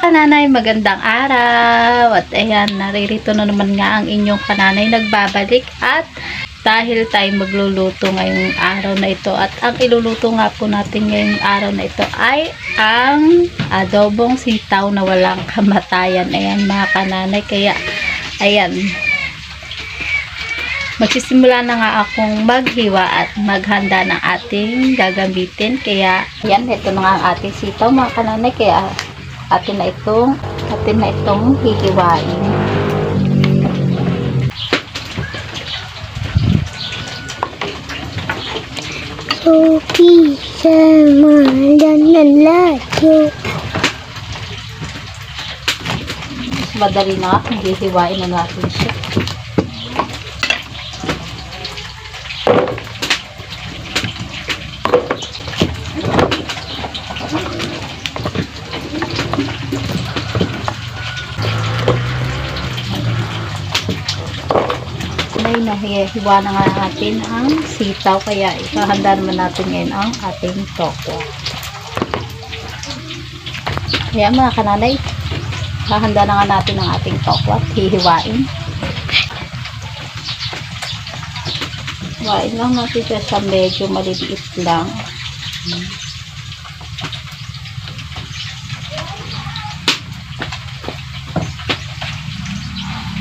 kananay, magandang araw. At ayan, naririto na naman nga ang inyong kananay nagbabalik. At dahil tayo magluluto ngayong araw na ito. At ang iluluto nga po natin ngayong araw na ito ay ang adobong sitaw na walang kamatayan. Ayan mga kananay. Kaya ayan, magsisimula na nga akong maghiwa at maghanda ng ating gagamitin. Kaya ayan, ito na nga ang ating sitaw mga kananay. Kaya atin na itong hihiwain. Sophie sama dan lalayo. Mas madali na nga, hihiwain na natin siya. Nahihiwa na nga natin ang sitaw, kaya ikahanda naman natin ngayon ang ating tokwa. Kaya mga kananay, hahanda na nga natin ang ating tokwa at hihiwain. Hiwain lang natin siya sa medyo maliliit lang.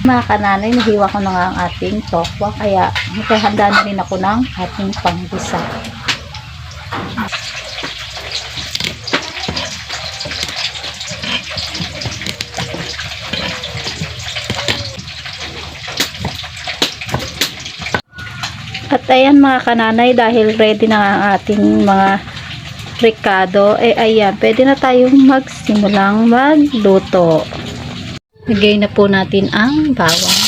Mga kananay, nahiwa ko na nga ang ating tokwa, kaya nakahanda na rin ako ng ating panggisa. At ayan mga kananay, dahil ready na nga ang ating mga ricado, ayan, pwede na tayong magsimulang magluto. Lagay na po natin ang bawang.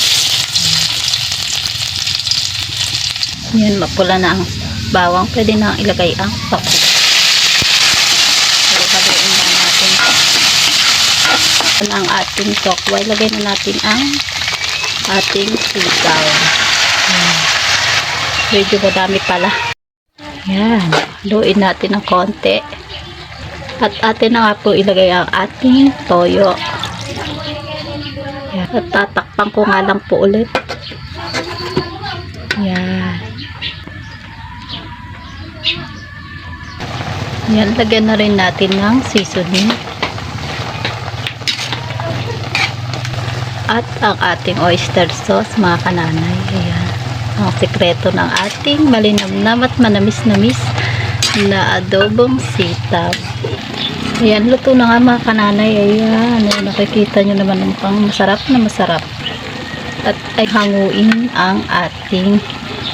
Yan, mapula na ang bawang. Pwede na ilagay ang tokwa. Haluin na natin ang ating tokwa. Ilagay na natin ang ating sitaw. Medyo madami pala. Yan, haluin natin ng konti. At atin na nga po ilagay ang ating toyo. Yan. At tatakpan ko nga lang po ulit. Yan. Yan, lagyan na rin natin ng seasoning. At ang ating oyster sauce mga kananay. Ayan. Ang sekreto ng ating malinamnam at manamis-namis na adobong sitaw. Ayan, luto na nga mga kananay. Ayan, nakikita nyo naman mukhang masarap na masarap. At ay hanguin ang ating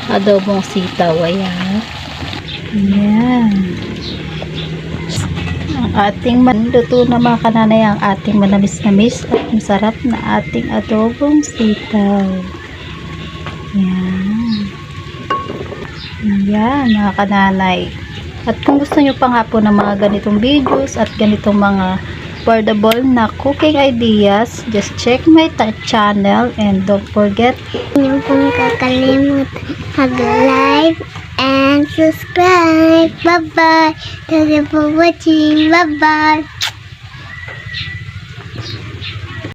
adobong sitaw. Ayan. Ayan. Ang ating luto na mga kananay, ang ating manamis-namis at masarap na ating adobong sitaw. Ayan. Ayan mga kananay. At kung gusto nyo pa nga po ng mga ganitong videos at ganitong mga affordable na cooking ideas, just check my channel and don't forget Huwag pong kakalimutan mag-like and subscribe. Bye-bye. Thank you for watching. Bye-bye.